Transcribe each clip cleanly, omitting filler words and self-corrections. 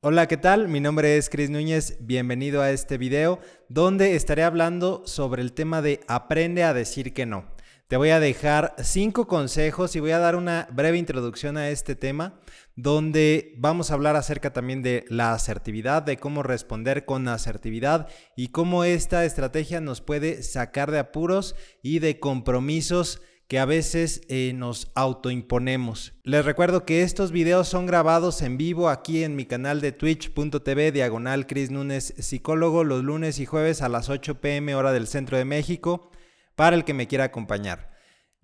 Hola, ¿qué tal? Mi nombre es Cris Núñez, bienvenido a este video donde estaré hablando sobre el tema de aprende a decir que no. Te voy a dejar 5 consejos y voy a dar una breve introducción a este tema donde vamos a hablar acerca también de la asertividad, de cómo responder con asertividad y cómo esta estrategia nos puede sacar de apuros y de compromisos que a veces nos autoimponemos. Les recuerdo que estos videos son grabados en vivo aquí en mi canal de twitch.tv/Cris Núñez Psicólogo los lunes y jueves a las 8 p.m. hora del centro de México para el que me quiera acompañar.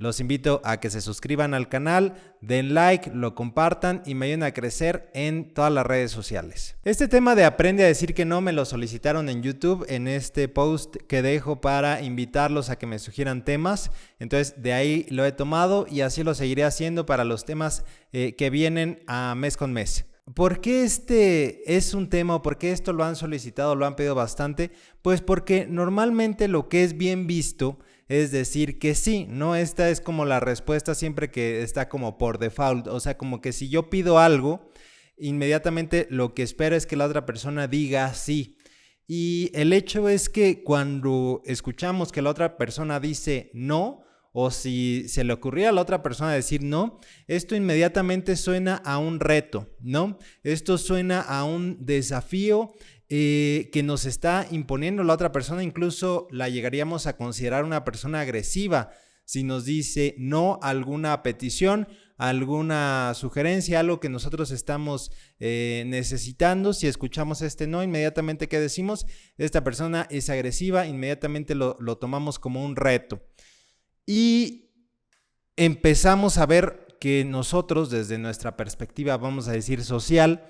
Los invito a que se suscriban al canal, den like, lo compartan y me ayuden a crecer en todas las redes sociales. Este tema de aprende a decir que no me lo solicitaron en YouTube en este post que dejo para invitarlos a que me sugieran temas. Entonces de ahí lo he tomado y así lo seguiré haciendo para los temas que vienen a mes con mes. ¿Por qué este es un tema o por qué esto lo han solicitado, lo han pedido bastante? Pues porque normalmente lo que es bien visto es decir que sí, ¿no? Esta es como la respuesta siempre que está como por default, o sea, como que si yo pido algo, inmediatamente lo que espero es que la otra persona diga sí. Y el hecho es que cuando escuchamos que la otra persona dice no, o si se le ocurría a la otra persona decir no, esto inmediatamente suena a un reto, ¿no? Esto suena a un desafío que nos está imponiendo la otra persona, incluso la llegaríamos a considerar una persona agresiva si nos dice no a alguna petición, alguna sugerencia, algo que nosotros estamos necesitando. Si escuchamos este no, inmediatamente ¿qué decimos? Esta persona es agresiva, inmediatamente lo tomamos como un reto. Y empezamos a ver que nosotros, desde nuestra perspectiva, vamos a decir social,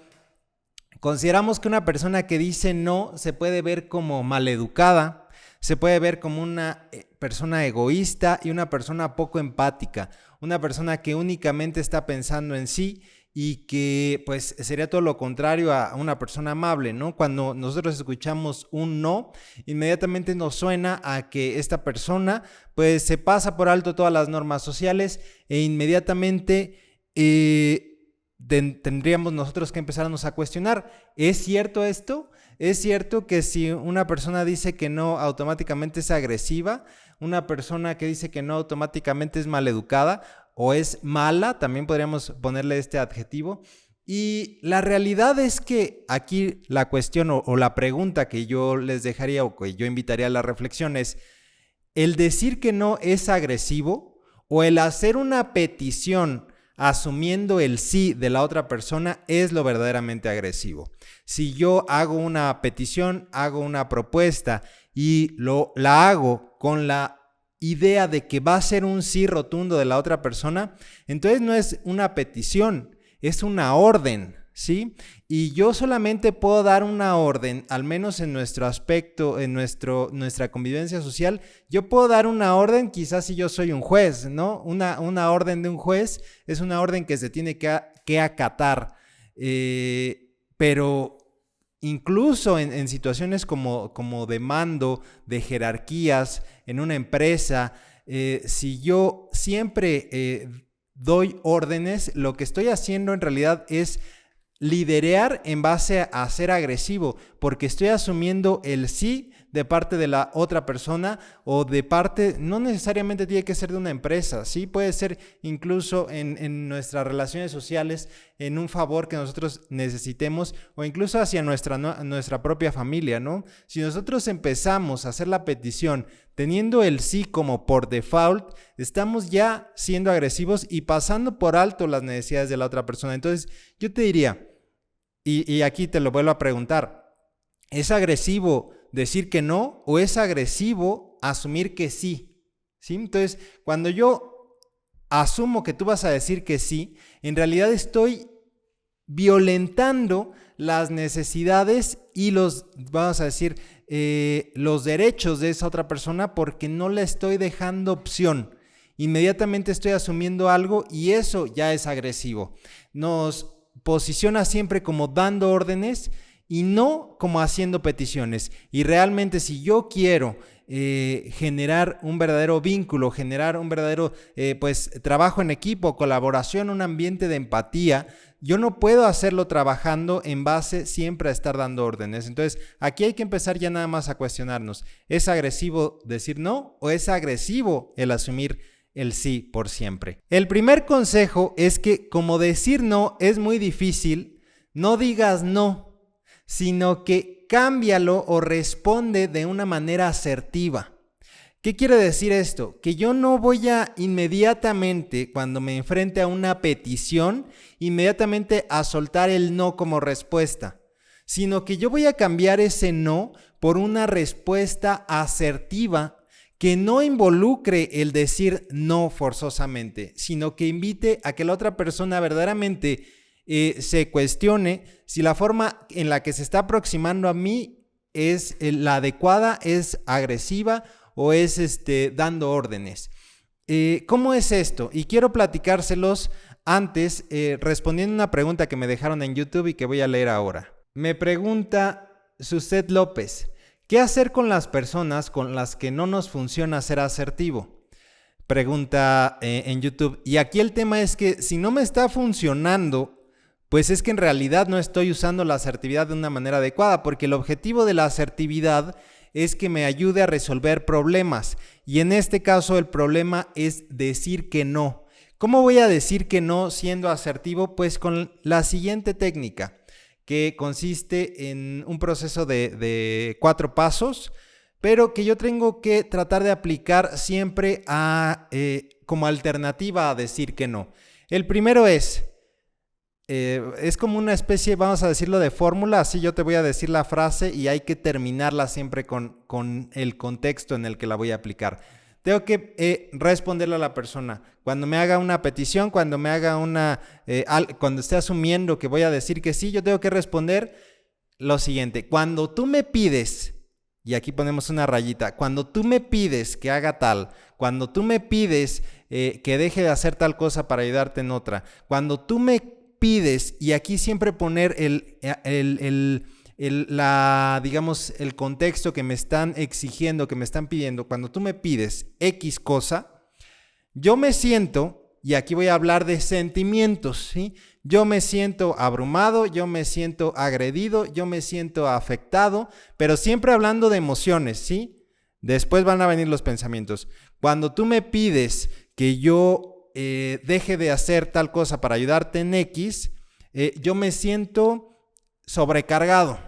consideramos que una persona que dice no se puede ver como maleducada, se puede ver como una persona egoísta y una persona poco empática, una persona que únicamente está pensando en sí y que pues sería todo lo contrario a una persona amable, ¿no? Cuando nosotros escuchamos un no, inmediatamente nos suena a que esta persona pues se pasa por alto todas las normas sociales e inmediatamente tendríamos nosotros que empezarnos a cuestionar, ¿es cierto esto? ¿Es cierto que si una persona dice que no automáticamente es agresiva? ¿Una persona que dice que no automáticamente es maleducada o es mala? También podríamos ponerle este adjetivo. Y la realidad es que aquí la cuestión o la pregunta que yo les dejaría o que yo invitaría a la reflexión es, ¿el decir que no es agresivo o el hacer una petición asumiendo el sí de la otra persona es lo verdaderamente agresivo? Si yo hago una petición, hago una propuesta y la hago con la idea de que va a ser un sí rotundo de la otra persona, entonces no es una petición, es una orden, ¿sí? Y yo solamente puedo dar una orden, al menos en nuestro aspecto, en nuestra convivencia social, yo puedo dar una orden quizás si yo soy un juez, ¿no? Una orden de un juez es una orden que se tiene que acatar, pero incluso en situaciones como de mando, de jerarquías, en una empresa, si yo siempre doy órdenes, lo que estoy haciendo en realidad es liderear en base a ser agresivo, porque estoy asumiendo el sí de parte de la otra persona o de parte, no necesariamente tiene que ser de una empresa, sí puede ser incluso en nuestras relaciones sociales, en un favor que nosotros necesitemos o incluso hacia nuestra propia familia, ¿no? Si nosotros empezamos a hacer la petición teniendo el sí como por default, estamos ya siendo agresivos y pasando por alto las necesidades de la otra persona. Entonces yo te diría, y aquí te lo vuelvo a preguntar, ¿es agresivo decir que no o es agresivo asumir que sí? ¿Sí? Entonces, cuando yo asumo que tú vas a decir que sí, en realidad estoy violentando las necesidades y vamos a decir, los derechos de esa otra persona porque no le estoy dejando opción. Inmediatamente estoy asumiendo algo y eso ya es agresivo. Nos posiciona siempre como dando órdenes y no como haciendo peticiones. Y realmente si yo quiero generar un verdadero vínculo, generar un verdadero trabajo en equipo, colaboración, un ambiente de empatía, yo no puedo hacerlo trabajando en base siempre a estar dando órdenes. Entonces, aquí hay que empezar ya nada más a cuestionarnos. ¿Es agresivo decir no o es agresivo el asumir el sí por siempre? El primer consejo es que como decir no es muy difícil, no digas no, sino que cámbialo o responde de una manera asertiva. ¿Qué quiere decir esto? Que yo no voy a inmediatamente, cuando me enfrente a una petición, inmediatamente a soltar el no como respuesta, sino que yo voy a cambiar ese no por una respuesta asertiva que no involucre el decir no forzosamente, sino que invite a que la otra persona verdaderamente se cuestione si la forma en la que se está aproximando a mí es la adecuada, es agresiva o es dando órdenes. ¿Cómo es esto? Y quiero platicárselos antes respondiendo una pregunta que me dejaron en YouTube y que voy a leer ahora. Me pregunta Suset López, ¿qué hacer con las personas con las que no nos funciona ser asertivo? Pregunta en YouTube. Y aquí el tema es que si no me está funcionando, pues es que en realidad no estoy usando la asertividad de una manera adecuada, porque el objetivo de la asertividad es que me ayude a resolver problemas, y en este caso el problema es decir que no. ¿Cómo voy a decir que no siendo asertivo? Pues con la siguiente técnica, que consiste en un proceso de 4 pasos, pero que yo tengo que tratar de aplicar siempre como alternativa a decir que no. El primero es como una especie, vamos a decirlo, de fórmula. Así yo te voy a decir la frase y hay que terminarla siempre con el contexto en el que la voy a aplicar. Tengo que responderle a la persona. Cuando me haga una petición, cuando me haga cuando esté asumiendo que voy a decir que sí, yo tengo que responder lo siguiente. Cuando tú me pides, y aquí ponemos una rayita, cuando tú me pides que haga tal, cuando tú me pides que deje de hacer tal cosa para ayudarte en otra, cuando tú me pides, y aquí siempre poner digamos, el contexto que me están exigiendo, que me están pidiendo, cuando tú me pides X cosa, yo me siento, y aquí voy a hablar de sentimientos, ¿sí? Yo me siento abrumado, yo me siento agredido, yo me siento afectado, pero siempre hablando de emociones, ¿sí? Después van a venir los pensamientos. Cuando tú me pides que yo deje de hacer tal cosa para ayudarte en X, yo me siento sobrecargado.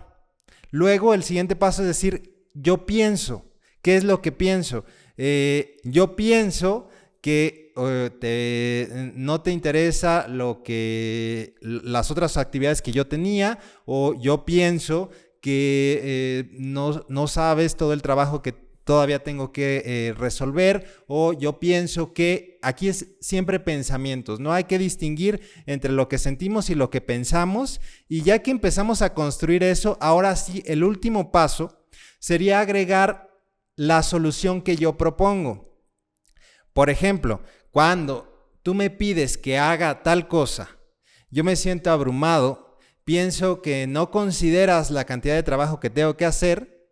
Luego el siguiente paso es decir, yo pienso. ¿Qué es lo que pienso? Yo pienso que no te interesa las otras actividades que yo tenía, o yo pienso que no sabes todo el trabajo que todavía tengo que resolver, o yo pienso que aquí es siempre pensamientos, no hay que distinguir entre lo que sentimos y lo que pensamos, y ya que empezamos a construir eso, ahora sí, el último paso sería agregar la solución que yo propongo. Por ejemplo, cuando tú me pides que haga tal cosa, yo me siento abrumado, pienso que no consideras la cantidad de trabajo que tengo que hacer,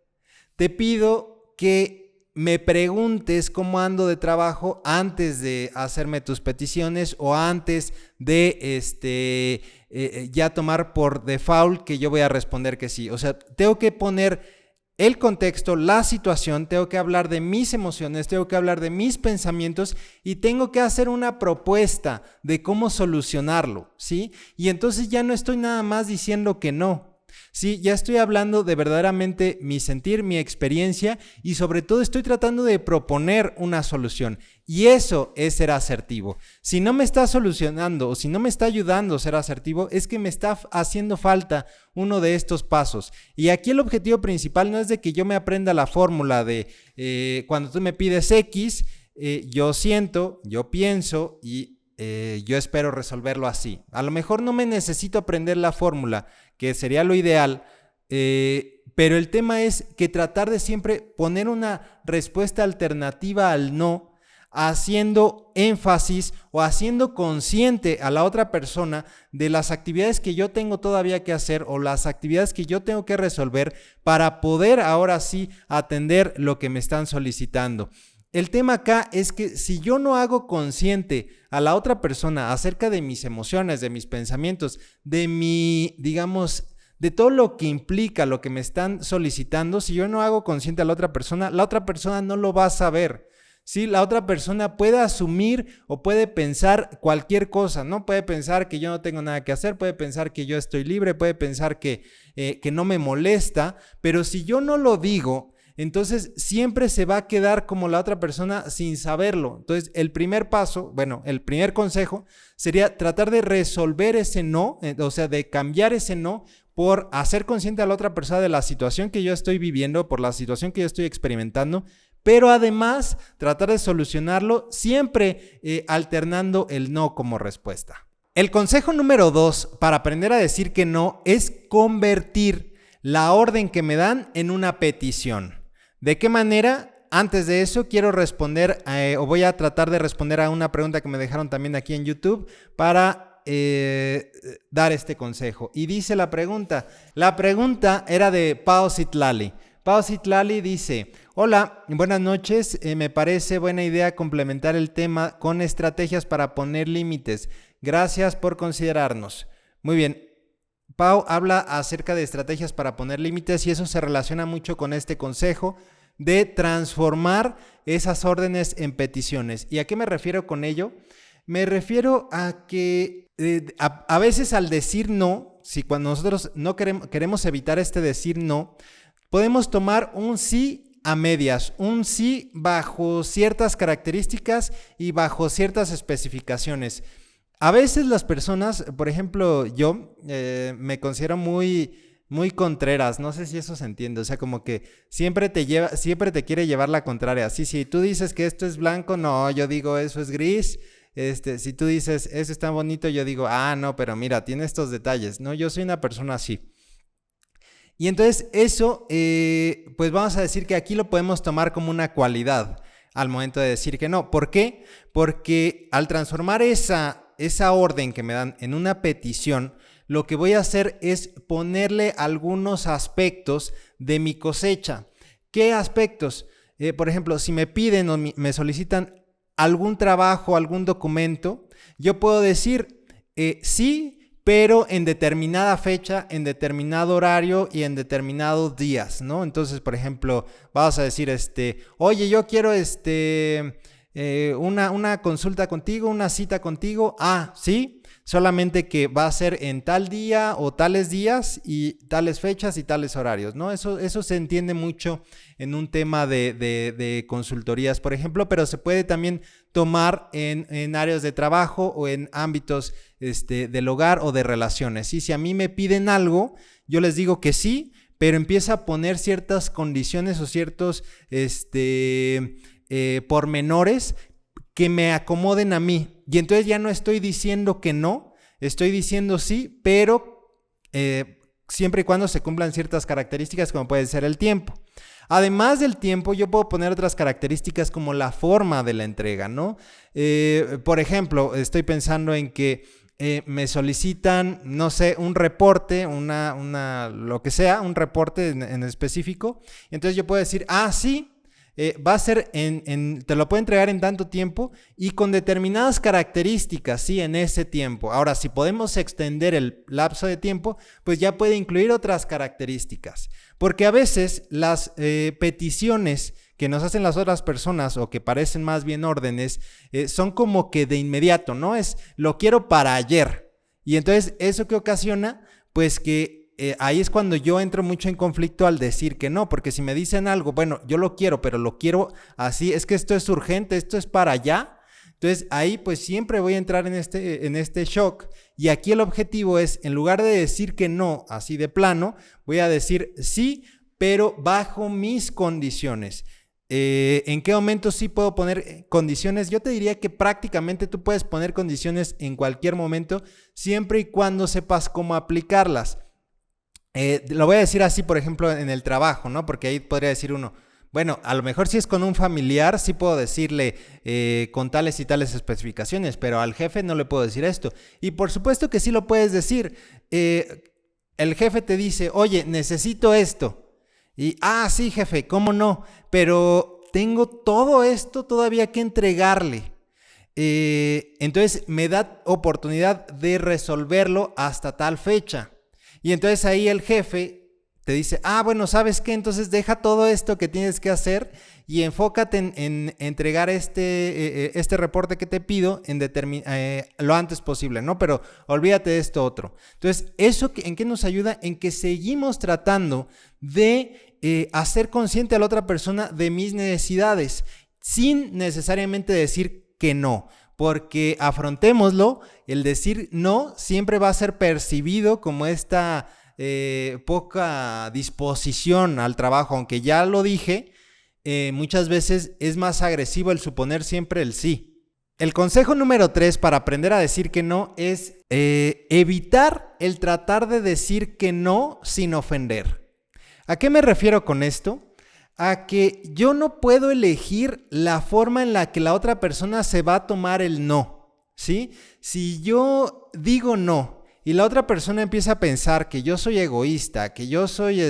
te pido que me preguntes cómo ando de trabajo antes de hacerme tus peticiones, o antes de ya tomar por default que yo voy a responder que sí. O sea, tengo que poner el contexto, la situación, tengo que hablar de mis emociones, tengo que hablar de mis pensamientos, y tengo que hacer una propuesta de cómo solucionarlo, ¿sí? Y entonces ya no estoy nada más diciendo que no. Sí, ya estoy hablando de verdaderamente mi sentir, mi experiencia, y sobre todo estoy tratando de proponer una solución, y eso es ser asertivo. Si no me está solucionando o si no me está ayudando a ser asertivo, es que me está haciendo falta uno de estos pasos. Y aquí el objetivo principal no es de que yo me aprenda la fórmula de cuando tú me pides X, yo siento, yo pienso y yo espero resolverlo así. A lo mejor no me necesito aprender la fórmula, que sería lo ideal, pero el tema es que tratar de siempre poner una respuesta alternativa al no, haciendo énfasis o haciendo consciente a la otra persona de las actividades que yo tengo todavía que hacer, o las actividades que yo tengo que resolver para poder ahora sí atender lo que me están solicitando. El tema acá es que si yo no hago consciente a la otra persona acerca de mis emociones, de mis pensamientos, de mi, digamos, de todo lo que implica lo que me están solicitando, si yo no hago consciente a la otra persona no lo va a saber. Sí, la otra persona puede asumir o puede pensar cualquier cosa, ¿no? Puede pensar que yo no tengo nada que hacer, puede pensar que yo estoy libre, puede pensar que no me molesta, pero si yo no lo digo, entonces siempre se va a quedar como la otra persona sin saberlo. Entonces el primer paso, bueno, el primer consejo sería tratar de resolver ese no, o sea, de cambiar ese no por hacer consciente a la otra persona de la situación que yo estoy viviendo, por la situación que yo estoy experimentando, pero además tratar de solucionarlo siempre alternando el no como respuesta. El consejo número 2 para aprender a decir que no es convertir la orden que me dan en una petición. ¿De qué manera? Antes de eso quiero responder o voy a tratar de responder a una pregunta que me dejaron también aquí en YouTube para dar este consejo. Y dice la pregunta era de Pao Citlali. Pao Citlali dice: hola, buenas noches, me parece buena idea complementar el tema con estrategias para poner límites. Gracias por considerarnos. Muy bien. Pau habla acerca de estrategias para poner límites y eso se relaciona mucho con este consejo de transformar esas órdenes en peticiones. ¿Y a qué me refiero con ello? Me refiero a que a veces al decir no, si cuando nosotros no queremos evitar este decir no, podemos tomar un sí a medias, un sí bajo ciertas características y bajo ciertas especificaciones. A veces las personas, por ejemplo, yo me considero muy contreras, no sé si eso se entiende, o sea, como que siempre te quiere llevar la contraria. Si tú dices que esto es blanco, no, yo digo eso es gris. Si tú dices eso está bonito, yo digo, no, pero mira, tiene estos detalles, ¿no? Yo soy una persona así. Y entonces eso, pues vamos a decir que aquí lo podemos tomar como una cualidad al momento de decir que no. ¿Por qué? Porque al transformar esa orden que me dan en una petición, lo que voy a hacer es ponerle algunos aspectos de mi cosecha. ¿Qué aspectos? Por ejemplo, si me piden o me solicitan algún trabajo, algún documento, yo puedo decir sí, pero en determinada fecha, en determinado horario y en determinados días, ¿no? Entonces, por ejemplo, vamos a decir, oye, yo quiero una consulta contigo, una cita contigo. Sí, solamente que va a ser en tal día o tales días y tales fechas y tales horarios, ¿no? Eso se entiende mucho en un tema de consultorías, por ejemplo, pero se puede también tomar en áreas de trabajo o en ámbitos del hogar o de relaciones. ¿Sí? Si a mí me piden algo, yo les digo que sí, pero empiezo a poner ciertas condiciones o ciertos pormenores que me acomoden a mí. Y entonces ya no estoy diciendo que no, estoy diciendo sí, pero siempre y cuando se cumplan ciertas características como puede ser el tiempo. Además del tiempo, yo puedo poner otras características como la forma de la entrega, ¿no? Por ejemplo, estoy pensando en que me solicitan, no sé, un reporte, lo que sea, un reporte en específico. Entonces yo puedo decir, sí, va a ser te lo puedo entregar en tanto tiempo y con determinadas características, sí, en ese tiempo. Ahora, si podemos extender el lapso de tiempo, pues ya puede incluir otras características. Porque a veces las peticiones que nos hacen las otras personas o que parecen más bien órdenes, son como que de inmediato, ¿no? Lo quiero para ayer. Y entonces, ¿eso qué ocasiona? Pues que ahí es cuando yo entro mucho en conflicto al decir que no, porque si me dicen algo, bueno, yo lo quiero, pero lo quiero así, es que esto es urgente, esto es para allá. Entonces ahí pues siempre voy a entrar en este shock y aquí el objetivo es, en lugar de decir que no, así de plano, voy a decir sí, pero bajo mis condiciones. ¿En qué momento sí puedo poner condiciones? Yo te diría que prácticamente tú puedes poner condiciones en cualquier momento, siempre y cuando sepas cómo aplicarlas. Lo voy a decir así, por ejemplo, en el trabajo, ¿no? Porque ahí podría decir uno, bueno, a lo mejor si es con un familiar, sí puedo decirle con tales y tales especificaciones, pero al jefe no le puedo decir esto. Y por supuesto que sí lo puedes decir. El jefe te dice, oye, necesito esto. Y, sí, jefe, ¿cómo no? Pero tengo todo esto todavía que entregarle. Entonces me da oportunidad de resolverlo hasta tal fecha. Y entonces ahí el jefe te dice, bueno, ¿sabes qué? Entonces deja todo esto que tienes que hacer y enfócate en entregar este reporte que te pido lo antes posible, ¿no? Pero olvídate de esto otro. Entonces, ¿eso en qué nos ayuda? En que seguimos tratando de hacer consciente a la otra persona de mis necesidades, sin necesariamente decir que no, porque afrontémoslo, el decir no siempre va a ser percibido como esta poca disposición al trabajo, aunque ya lo dije, muchas veces es más agresivo el suponer siempre el sí. El consejo número 3 para aprender a decir que no es evitar el tratar de decir que no sin ofender. ¿A qué me refiero con esto? A que yo no puedo elegir la forma en la que la otra persona se va a tomar el no, ¿sí? Si yo digo no y la otra persona empieza a pensar que yo soy egoísta, que yo soy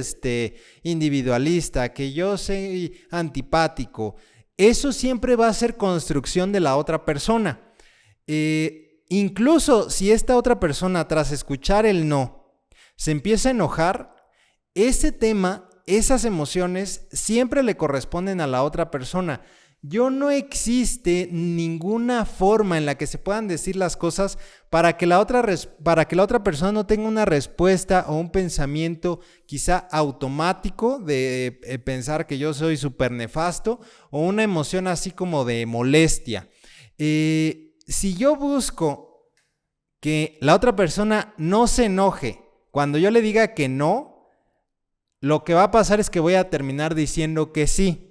individualista, que yo soy antipático, eso siempre va a ser construcción de la otra persona. Incluso si esta otra persona, tras escuchar el no, se empieza a enojar, ese tema, esas emociones siempre le corresponden a la otra persona. No existe ninguna forma en la que se puedan decir las cosas para que la otra persona no tenga una respuesta o un pensamiento quizá automático de pensar que yo soy súper nefasto, o una emoción así como de molestia. Si yo busco que la otra persona no se enoje cuando yo le diga que no, lo que va a pasar es que voy a terminar diciendo que sí.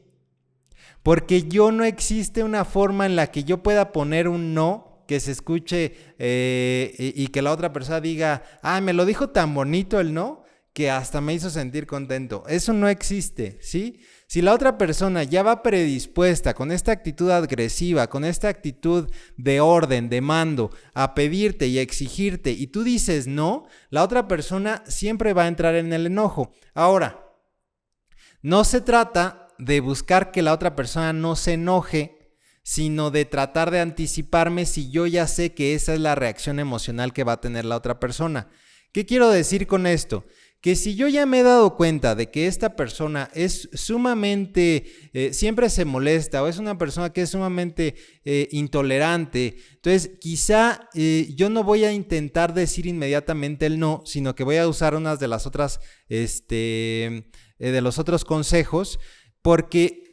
Porque no existe una forma en la que yo pueda poner un no, que se escuche y que la otra persona diga, me lo dijo tan bonito el no, que hasta me hizo sentir contento. Eso no existe, ¿sí? Si la otra persona ya va predispuesta con esta actitud agresiva, con esta actitud de orden, de mando, a pedirte y a exigirte, y tú dices no, la otra persona siempre va a entrar en el enojo. Ahora, no se trata de buscar que la otra persona no se enoje, sino de tratar de anticiparme si yo ya sé que esa es la reacción emocional que va a tener la otra persona. ¿Qué quiero decir con esto? Que si yo ya me he dado cuenta de que esta persona es sumamente, siempre se molesta, o es una persona que es sumamente intolerante, entonces quizá yo no voy a intentar decir inmediatamente el no, sino que voy a usar unas de las otras, de los otros consejos,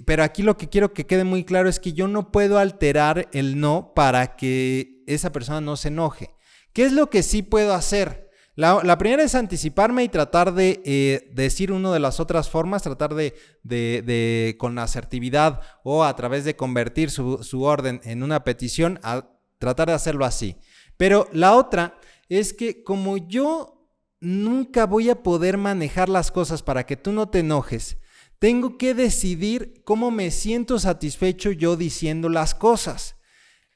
pero aquí lo que quiero que quede muy claro es que yo no puedo alterar el no para que esa persona no se enoje. ¿Qué es lo que sí puedo hacer? La primera es anticiparme y tratar de decir una de las otras formas, tratar de con asertividad o a través de convertir su orden en una petición, a tratar de hacerlo así. Pero la otra es que como yo nunca voy a poder manejar las cosas para que tú no te enojes, tengo que decidir cómo me siento satisfecho yo diciendo las cosas.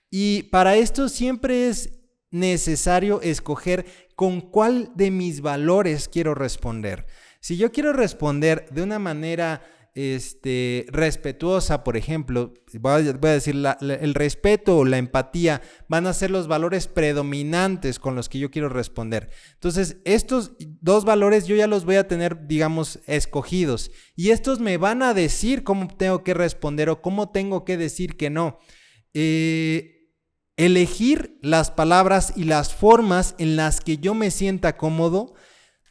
Y para esto siempre es necesario escoger con cuál de mis valores quiero responder. Si yo quiero responder de una manera respetuosa, por ejemplo, voy a decir el respeto o la empatía van a ser los valores predominantes con los que yo quiero responder. Entonces, estos dos valores yo ya los voy a tener, digamos, escogidos, y estos me van a decir cómo tengo que responder o cómo tengo que decir que no. Elegir las palabras y las formas en las que yo me sienta cómodo,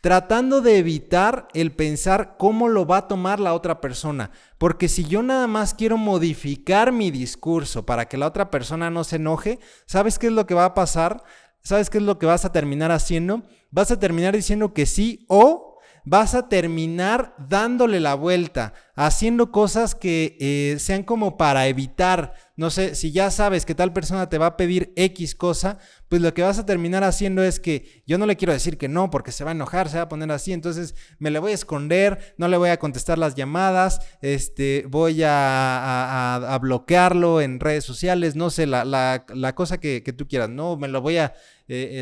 tratando de evitar el pensar cómo lo va a tomar la otra persona. Porque si yo nada más quiero modificar mi discurso para que la otra persona no se enoje, ¿sabes qué es lo que va a pasar? ¿Sabes qué es lo que vas a terminar haciendo? Vas a terminar diciendo que sí, o vas a terminar dándole la vuelta, haciendo cosas que sean como para evitar. No sé, si ya sabes que tal persona te va a pedir X cosa, pues lo que vas a terminar haciendo es que yo no le quiero decir que no porque se va a enojar, se va a poner así, entonces me le voy a esconder, no le voy a contestar las llamadas, voy a bloquearlo en redes sociales, no sé, la cosa que tú quieras, no, me lo voy a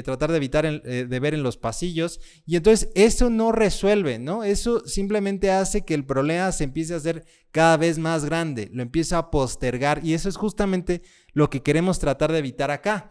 tratar de evitar de ver en los pasillos, y entonces eso no resuelve, ¿no? Eso simplemente hace que el problema se empiece empiece a hacer cada vez más grande, lo empiezo a postergar, y eso es justamente lo que queremos tratar de evitar acá.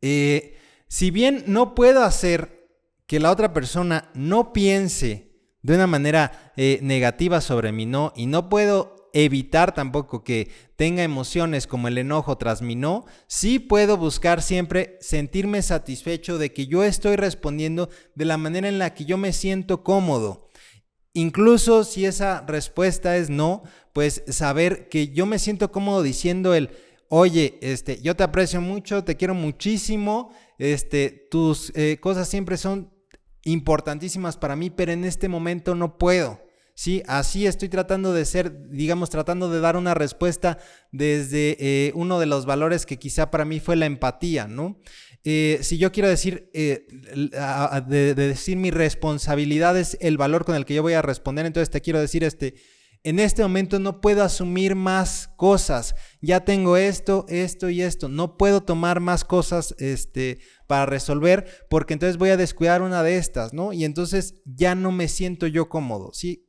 Si bien no puedo hacer que la otra persona no piense de una manera negativa sobre mi no, y no puedo evitar tampoco que tenga emociones como el enojo tras mi no, sí puedo buscar siempre sentirme satisfecho de que yo estoy respondiendo de la manera en la que yo me siento cómodo. Incluso si esa respuesta es no, pues saber que yo me siento cómodo diciendo oye, yo te aprecio mucho, te quiero muchísimo, tus cosas siempre son importantísimas para mí, pero en este momento no puedo. Sí, así estoy tratando de ser, digamos, tratando de dar una respuesta desde uno de los valores que quizá para mí fue la empatía, ¿no? Si yo quiero decir, de decir mi responsabilidad es el valor con el que yo voy a responder, entonces te quiero decir, en este momento no puedo asumir más cosas, ya tengo esto y esto, no puedo tomar más cosas para resolver, porque entonces voy a descuidar una de estas, ¿no? Y entonces ya no me siento yo cómodo, ¿sí?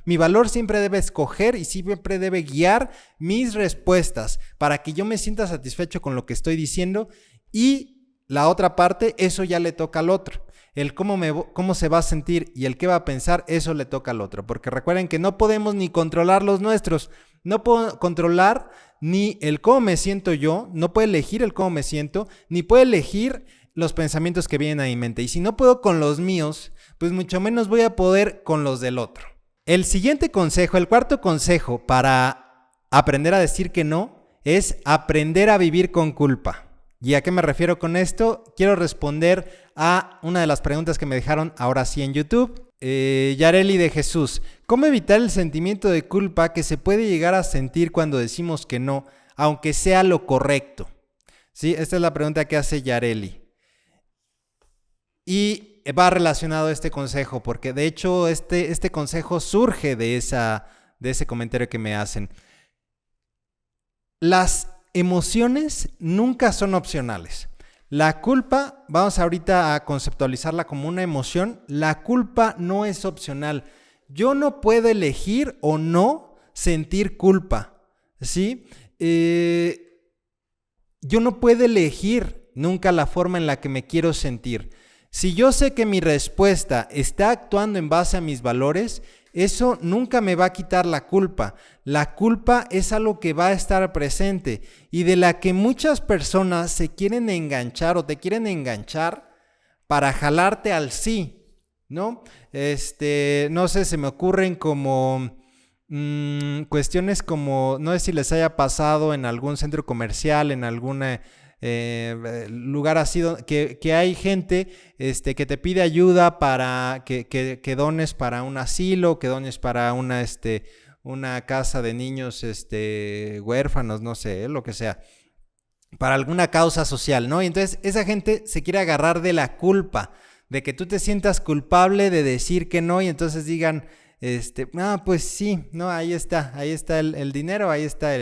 Mi valor siempre debe escoger y siempre debe guiar mis respuestas para que yo me sienta satisfecho con lo que estoy diciendo, y la otra parte, eso ya le toca al otro. El cómo se va a sentir y el qué va a pensar, eso le toca al otro. Porque recuerden que no podemos ni controlar los nuestros. No puedo controlar ni el cómo me siento yo, no puedo elegir el cómo me siento, ni puedo elegir los pensamientos que vienen a mi mente. Y si no puedo con los míos, pues mucho menos voy a poder con los del otro. El siguiente consejo, el cuarto consejo para aprender a decir que no, es aprender a vivir con culpa. ¿Y a qué me refiero con esto? Quiero responder a una de las preguntas que me dejaron ahora sí en YouTube. Yareli de Jesús, ¿cómo evitar el sentimiento de culpa que se puede llegar a sentir cuando decimos que no, aunque sea lo correcto? Sí, esta es la pregunta que hace Yareli. Y va relacionado a este consejo, porque de hecho este consejo surge de ese comentario que me hacen. Las emociones nunca son opcionales. La culpa, vamos ahorita a conceptualizarla como una emoción. La culpa no es opcional. Yo no puedo elegir o no sentir culpa, ¿sí? Yo no puedo elegir nunca la forma en la que me quiero sentir. Si yo sé que mi respuesta está actuando en base a mis valores, eso nunca me va a quitar la culpa. La culpa es algo que va a estar presente y de la que muchas personas se quieren enganchar o te quieren enganchar para jalarte al sí, ¿no? No sé, se me ocurren como cuestiones como, no sé si les haya pasado en algún centro comercial, en alguna lugar así que hay gente que te pide ayuda para que dones para un asilo, que dones para una casa de niños huérfanos, no sé, lo que sea, para alguna causa social, ¿no? Y entonces esa gente se quiere agarrar de la culpa, de que tú te sientas culpable de decir que no, y entonces digan, pues sí, no, ahí está el dinero, ahí está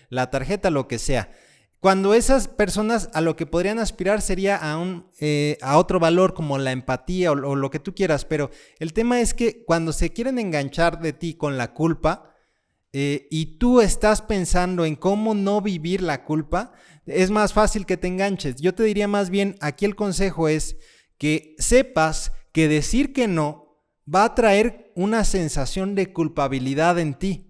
la tarjeta, lo que sea. Cuando esas personas a lo que podrían aspirar sería a otro valor como la empatía o lo que tú quieras, pero el tema es que cuando se quieren enganchar de ti con la culpa y tú estás pensando en cómo no vivir la culpa, es más fácil que te enganches. Yo te diría más bien, aquí el consejo es que sepas que decir que no va a traer una sensación de culpabilidad en ti,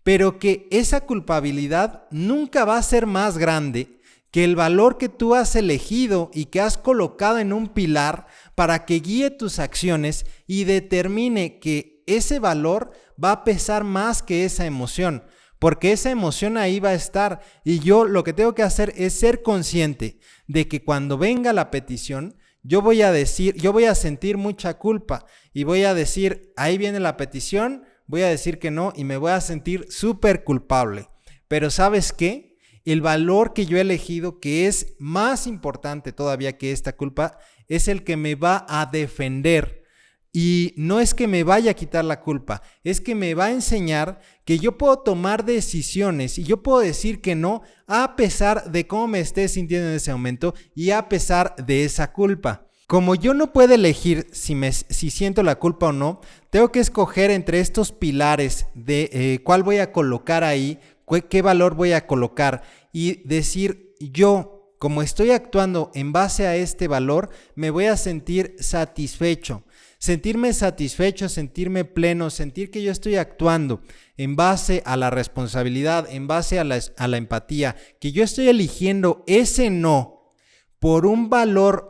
pero que esa culpabilidad nunca va a ser más grande que el valor que tú has elegido y que has colocado en un pilar para que guíe tus acciones y determine que ese valor va a pesar más que esa emoción, porque esa emoción ahí va a estar, y yo lo que tengo que hacer es ser consciente de que cuando venga la petición, yo voy a sentir mucha culpa y voy a decir, ahí viene la petición, voy a decir que no y me voy a sentir súper culpable. Pero ¿sabes qué? El valor que yo he elegido, que es más importante todavía que esta culpa, es el que me va a defender. Y no es que me vaya a quitar la culpa, es que me va a enseñar que yo puedo tomar decisiones y yo puedo decir que no a pesar de cómo me esté sintiendo en ese momento y a pesar de esa culpa. como yo no puedo elegir si siento la culpa o no, tengo que escoger entre estos pilares de cuál voy a colocar ahí, qué valor voy a colocar y decir yo, como estoy actuando en base a este valor, me voy a sentir satisfecho. Sentirme satisfecho, sentirme pleno, sentir que yo estoy actuando en base a la responsabilidad, en base a la empatía, que yo estoy eligiendo ese no por un valor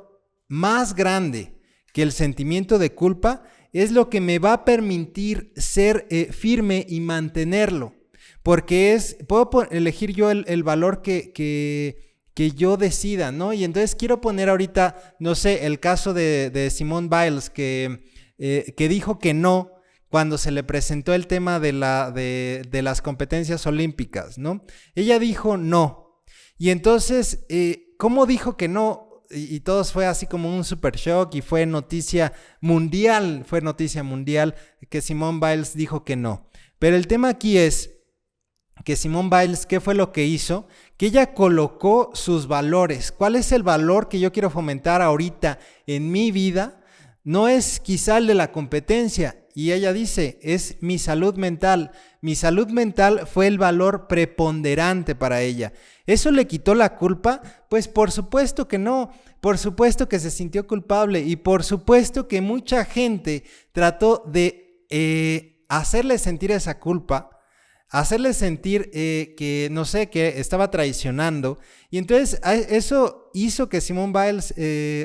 más grande que el sentimiento de culpa, es lo que me va a permitir ser firme y mantenerlo. Porque puedo elegir yo el valor que yo decida, ¿no? Y entonces quiero poner ahorita, no sé, el caso de Simone Biles, que dijo que no cuando se le presentó el tema de las competencias olímpicas, ¿no? Ella dijo no. Y entonces, ¿cómo dijo que no? Y todos fue así como un super shock y fue noticia mundial que Simone Biles dijo que no. Pero el tema aquí es que Simone Biles, ¿qué fue lo que hizo? Que ella colocó sus valores. ¿Cuál es el valor que yo quiero fomentar ahorita en mi vida? No es quizá el de la competencia. Y ella dice, es mi salud mental. Mi salud mental fue el valor preponderante para ella. ¿Eso le quitó la culpa? Pues por supuesto que no. Por supuesto que se sintió culpable y por supuesto que mucha gente trató de hacerle sentir esa culpa, hacerle sentir que, no sé, que estaba traicionando. Y entonces eso hizo que Simone Biles,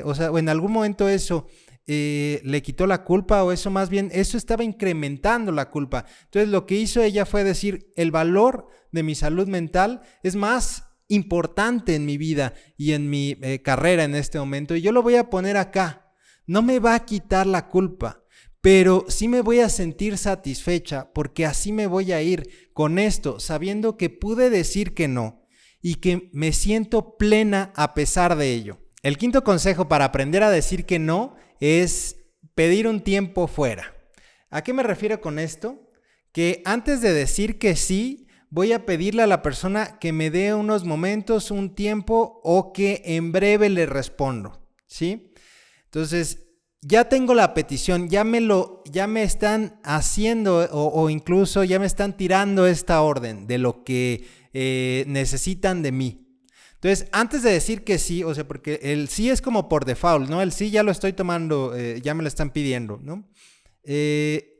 o en algún momento eso le quitó la culpa, o eso más bien, eso estaba incrementando la culpa. Entonces lo que hizo ella fue decir, el valor de mi salud mental es más importante en mi vida y en mi carrera en este momento, y yo lo voy a poner acá. No me va a quitar la culpa, pero sí me voy a sentir satisfecha porque así me voy a ir con esto, sabiendo que pude decir que no y que me siento plena a pesar de ello. El quinto consejo para aprender a decir que no es pedir un tiempo fuera. ¿A qué me refiero con esto? Que antes de decir que sí, voy a pedirle a la persona que me dé unos momentos, un tiempo, o que en breve le respondo, ¿sí? Entonces, ya tengo la petición, ya me están haciendo o incluso ya me están tirando esta orden de lo que necesitan de mí. Entonces, antes de decir que sí, o sea, porque el sí es como por default, ¿no? El sí ya lo estoy tomando, ya me lo están pidiendo, ¿no?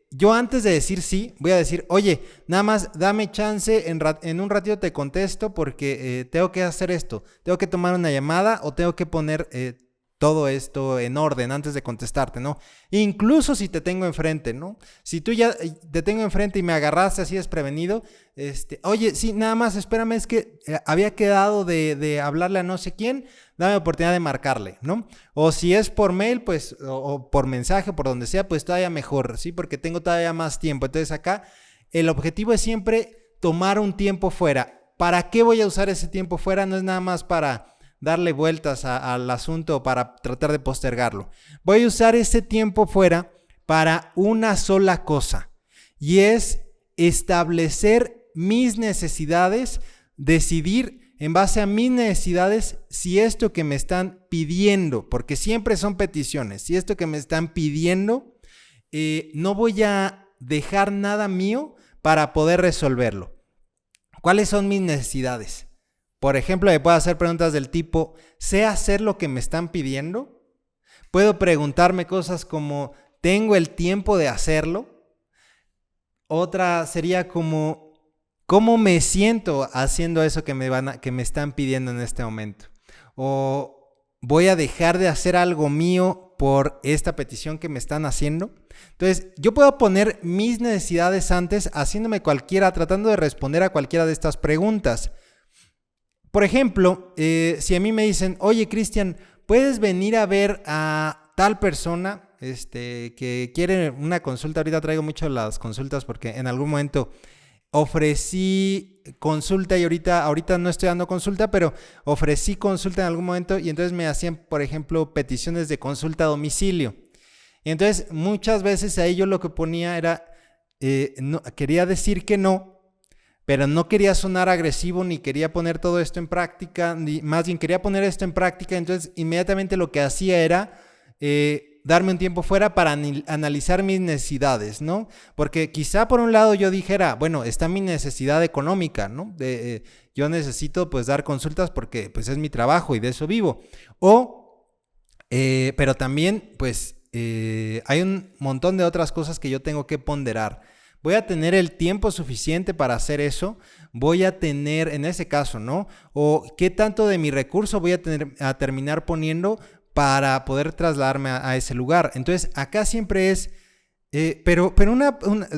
Yo antes de decir sí, voy a decir, oye, nada más dame chance, en un ratito te contesto porque tengo que hacer esto, tengo que tomar una llamada o tengo que poner todo esto en orden antes de contestarte, ¿no? Incluso si te tengo enfrente, ¿no? Si tú ya te tengo enfrente y me agarraste así desprevenido, oye, sí, nada más espérame, es que había quedado de hablarle a no sé quién, dame la oportunidad de marcarle, ¿no? O si es por mail, pues, o por mensaje, por donde sea, pues todavía mejor, ¿sí? Porque tengo todavía más tiempo. Entonces acá el objetivo es siempre tomar un tiempo fuera. ¿Para qué voy a usar ese tiempo fuera? No es nada más para darle vueltas al asunto o para tratar de postergarlo. Voy a usar ese tiempo fuera para una sola cosa, y es establecer mis necesidades, decidir en base a mis necesidades si esto que me están pidiendo, porque siempre son peticiones, si esto que me están pidiendo, no voy a dejar nada mío para poder resolverlo. ¿Cuáles son mis necesidades? Por ejemplo, me puedo hacer preguntas del tipo, ¿sé hacer lo que me están pidiendo? Puedo preguntarme cosas como, ¿tengo el tiempo de hacerlo? Otra sería como, ¿cómo me siento haciendo eso que me están pidiendo en este momento? O, ¿voy a dejar de hacer algo mío por esta petición que me están haciendo? Entonces, yo puedo poner mis necesidades antes, tratando de responder a cualquiera de estas preguntas. Por ejemplo, si a mí me dicen, oye, Cristian, ¿puedes venir a ver a tal persona que quiere una consulta? Ahorita traigo mucho las consultas porque en algún momento ofrecí consulta y ahorita no estoy dando consulta, pero ofrecí consulta en algún momento y entonces me hacían, por ejemplo, peticiones de consulta a domicilio. Y entonces muchas veces ahí yo lo que ponía era, quería decir que no, pero no quería sonar agresivo ni quería poner todo esto en práctica, más bien quería poner esto en práctica. Entonces inmediatamente lo que hacía era darme un tiempo fuera para analizar mis necesidades, ¿no? Porque quizá por un lado yo dijera, bueno, está mi necesidad económica, ¿no? Yo necesito pues dar consultas porque pues es mi trabajo y de eso vivo. Pero también pues hay un montón de otras cosas que yo tengo que ponderar. Voy a tener el tiempo suficiente para hacer eso, voy a tener, en ese caso, ¿no? O qué tanto de mi recurso voy a terminar poniendo para poder trasladarme a ese lugar. Entonces, acá siempre es,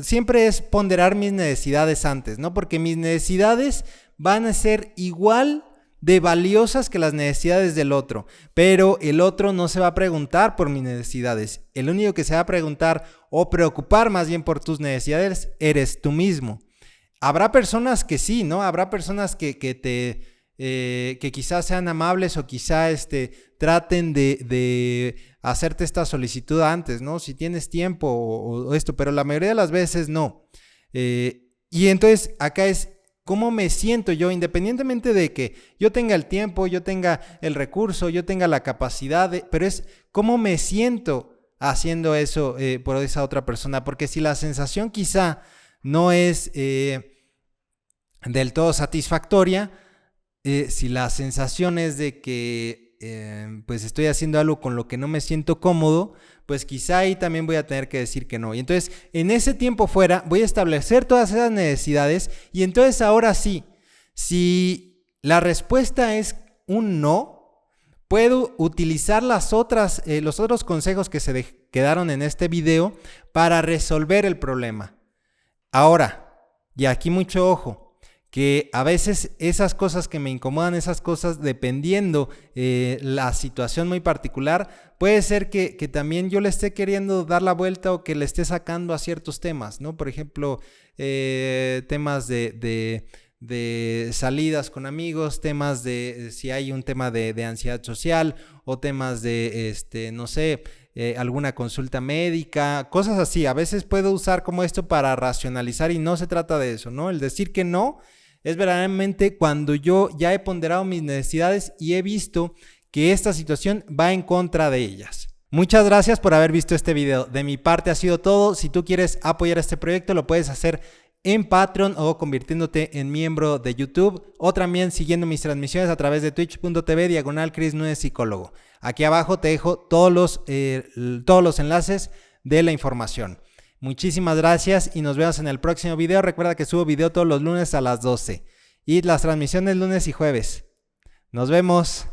siempre es ponderar mis necesidades antes, ¿no? Porque mis necesidades van a ser igual de valiosas que las necesidades del otro, pero el otro no se va a preguntar por mis necesidades. El único que se va a preguntar o preocupar más bien por tus necesidades eres tú mismo. Habrá personas que sí, ¿no? Habrá personas que quizás sean amables o quizá traten de hacerte esta solicitud antes, ¿no? Si tienes tiempo o esto, pero la mayoría de las veces no. Y entonces acá es cómo me siento yo, independientemente de que yo tenga el tiempo, yo tenga el recurso, yo tenga la capacidad, pero es cómo me siento haciendo eso por esa otra persona, porque si la sensación quizá no es del todo satisfactoria, si la sensación es de que pues estoy haciendo algo con lo que no me siento cómodo, pues quizá ahí también voy a tener que decir que no. Y entonces en ese tiempo fuera voy a establecer todas esas necesidades y entonces ahora sí, si la respuesta es un no, puedo utilizar los otros consejos que se quedaron en este video para resolver el problema. Ahora, y aquí mucho ojo, que a veces esas cosas que me incomodan, esas cosas dependiendo la situación muy particular, puede ser que también yo le esté queriendo dar la vuelta o que le esté sacando a ciertos temas, ¿no? Por ejemplo, temas de salidas con amigos, temas de si hay un tema de ansiedad social o temas de, no sé, alguna consulta médica, cosas así. A veces puedo usar como esto para racionalizar y no se trata de eso, ¿no? El decir que no es verdaderamente cuando yo ya he ponderado mis necesidades y he visto que esta situación va en contra de ellas. Muchas gracias por haber visto este video. De mi parte ha sido todo. Si tú quieres apoyar este proyecto, lo puedes hacer en Patreon o convirtiéndote en miembro de YouTube o también siguiendo mis transmisiones a través de twitch.tv/Cris Núñez Psicólogo. Aquí abajo te dejo todos los enlaces de la información. Muchísimas gracias y nos vemos en el próximo video. Recuerda que subo video todos los lunes a las 12 y las transmisiones lunes y jueves. Nos vemos.